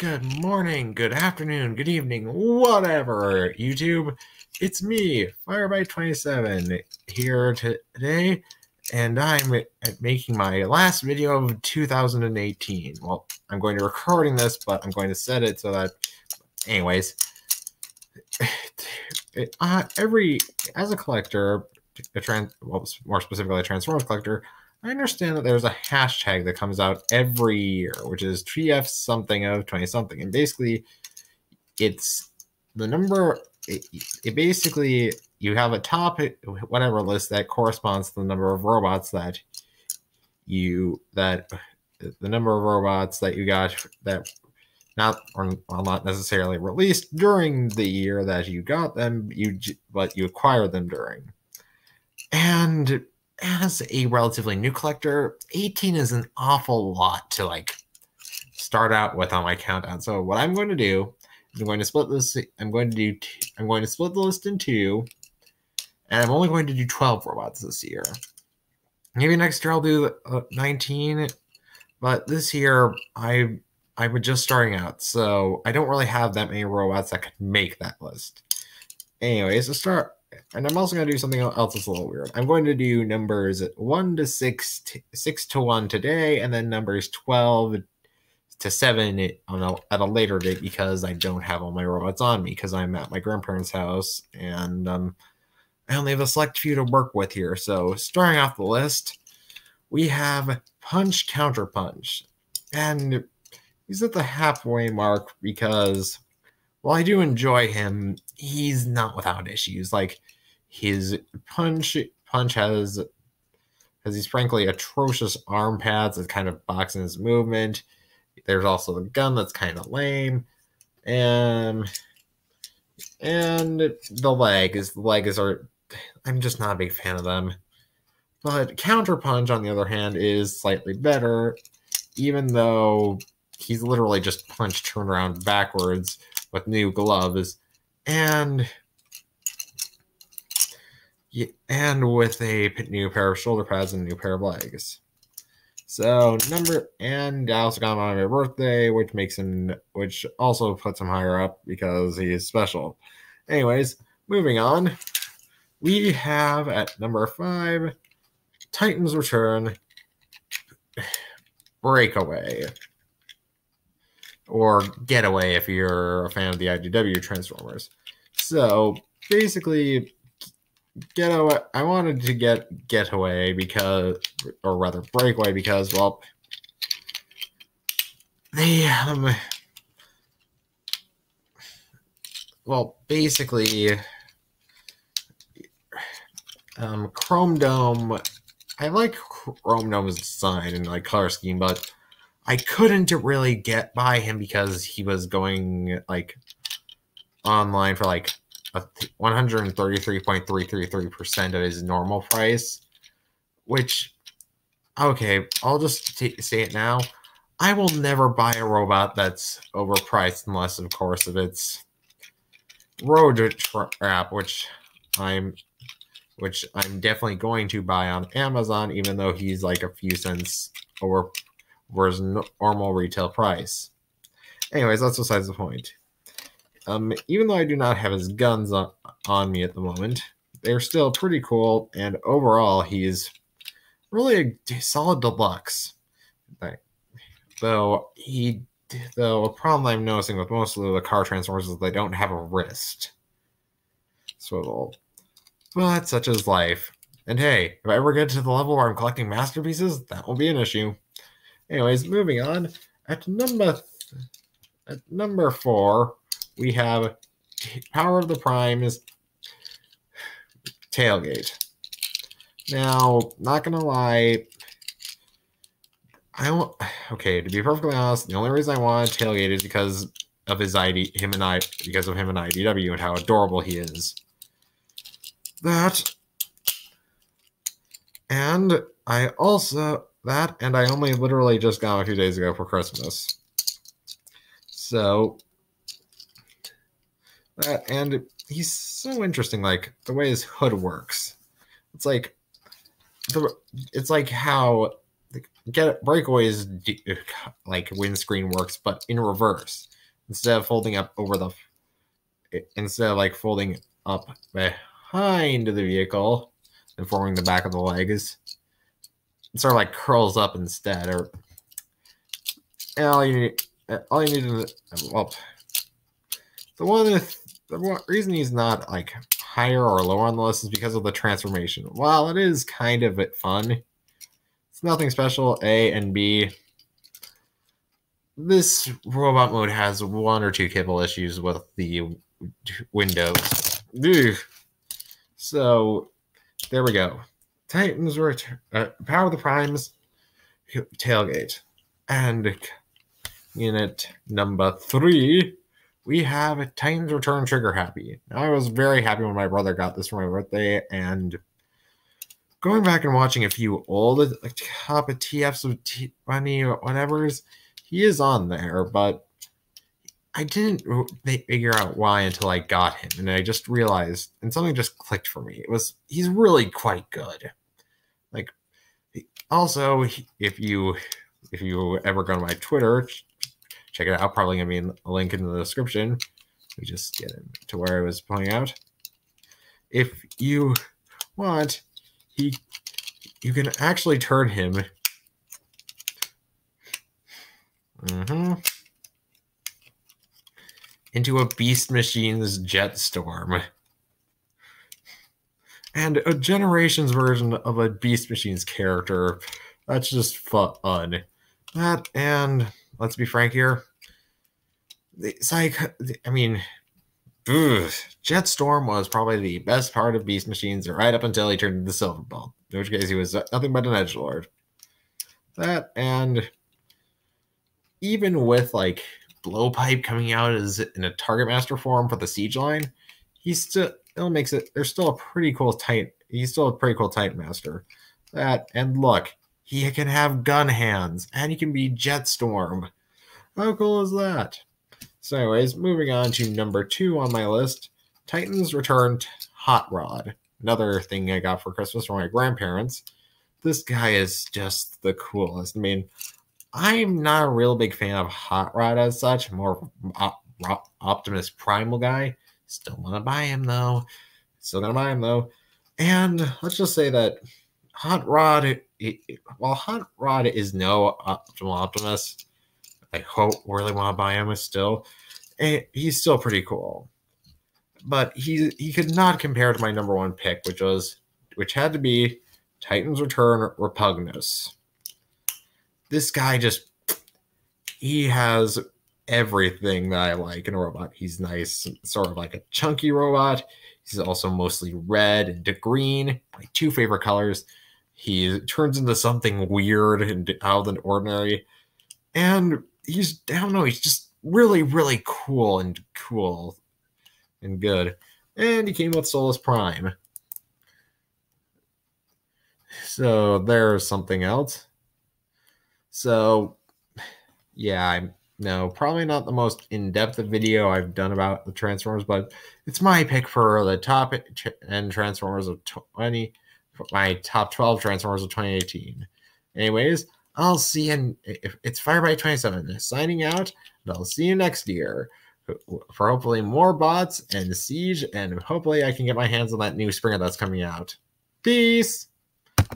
Good morning, good afternoon, good evening, whatever, YouTube. It's me, Firebite27, here today, and I'm making my last video of 2018. Well, I'm going to recording this, but I'm going to set it so that, anyways, as a collector, more specifically a Transformers collector, I understand that there's a hashtag that comes out every year, which is TF something of 20 something. And basically, it's the number, it basically, you have a top, whatever list that corresponds to the number of robots that the number of robots that you got that not necessarily released during the year that you got them, but you acquired them during. And as a relatively new collector, 18 is an awful lot to start out with on my countdown. So what I'm going to do is I'm going to split this. I'm going to split the list in two, and I'm only going to do 12 robots this year. Maybe next year I'll do 19, but this year I'm just starting out, so I don't really have that many robots that could make that list. Anyways, to start. And I'm also going to do something else that's a little weird. I'm going to do numbers 1 to 6 to 1 today, and then numbers 12 to 7 at a later date because I don't have all my robots on me because I'm at my grandparents' house, and I only have a select few to work with here. So starting off the list, we have Punch Counter Punch. And he's at the halfway mark because while I do enjoy him, he's not without issues. Like, his punch has these frankly atrocious arm pads that kind of box in his movement. There's also the gun that's kind of lame, and the legs are I'm just not a big fan of them. But Counter Punch, on the other hand, is slightly better, even though he's literally just punch turned around backwards with new gloves, and with a new pair of shoulder pads and a new pair of legs. So I also got him on my birthday, which also puts him higher up because he is special. Anyways, moving on, we have at number 5, Titans Return Breakaway. Or Getaway if you're a fan of the IDW Transformers. So basically, Getaway. I wanted to get Getaway or rather Breakaway because, well, basically, Chrome Dome. I like Chrome Dome's design and color scheme, but I couldn't really get by him because he was going online for 133.333% of his normal price, which, okay, I'll just say it now. I will never buy a robot that's overpriced unless, of course, if it's Road Trap, which I'm definitely going to buy on Amazon, even though he's a few cents over his normal retail price. Anyways, that's besides the point. Even though I do not have his guns on me at the moment, they're still pretty cool, and overall, he's really a solid deluxe. Though a problem I'm noticing with most of the car Transformers is they don't have a wrist swivel. But such is life. And hey, if I ever get to the level where I'm collecting masterpieces, that will be an issue. Anyways, moving on. At number 4, we have Power of the Primes Tailgate. Now, not gonna lie, okay, to be perfectly honest, the only reason I want Tailgate is because of him and IDW and how adorable he is. And I only literally just got him a few days ago for Christmas. So and he's so interesting, the way his hood works. It's like how Breakaway's like windscreen works, but in reverse. Instead of folding up over the, instead of like folding up behind the vehicle and forming the back of the legs, it sort of like curls up instead. Or all you need to, well, the reason he's not like higher or lower on the list is because of the transformation. While it is kind of fun, it's nothing special. A and B, this robot mode has one or two kibble issues with the windows. Ugh. So there we go. Titans Power of the Primes tailgate. And unit number 3, we have Titans Return Trigger Happy. I was very happy when my brother got this for my birthday, and going back and watching a few old like top of TFs of T20 or whatever's, he is on there, but I didn't figure out why until I got him, and I just realized, and something just clicked for me. He's really quite good. Like, also, if you ever go to my Twitter, check it out. Probably gonna be a link in the description. Let me just get to where I was pointing out. If you want, you can actually turn him into a Beast Machine's Jetstorm. And a Generations version of a Beast Machine's character. That's just fun. That, and let's be frank here, Jetstorm was probably the best part of Beast Machines right up until he turned into Silver Ball, in which case he was nothing but an edgelord. That, and even with like Blowpipe coming out as in a Target Master form for the Siege line, he still makes it. There's still a pretty cool He's still a pretty cool Titan Master. That, and look, he can have gun hands, and he can be Jetstorm. How cool is that? So anyways, moving on to number 2 on my list, Titans Return Hot Rod. Another thing I got for Christmas from my grandparents. This guy is just the coolest. I mean, I'm not a real big fan of Hot Rod as such. I'm more Optimus Primal guy. Still want to buy him though. And let's just say that Hot Rod, while Hot Rod is no optimal Optimus, I really want to buy him still. He's still pretty cool. But he could not compare to my number 1 pick, which had to be Titans Return Repugnus. This guy he has everything that I like in a robot. He's nice, sort of like a chunky robot. He's also mostly red and green, my 2 favorite colors. He turns into something weird and out of the ordinary. And he's just really, really cool and good. And he came with Solus Prime. So there's something else. So yeah, no, probably not the most in-depth video I've done about the Transformers, but it's my pick for the top 10 Transformers of my top 12 Transformers of 2018. Anyways, I'll see you it's Firebite 27 signing out, and I'll see you next year for hopefully more bots and Siege, and hopefully I can get my hands on that new Springer that's coming out. Peace!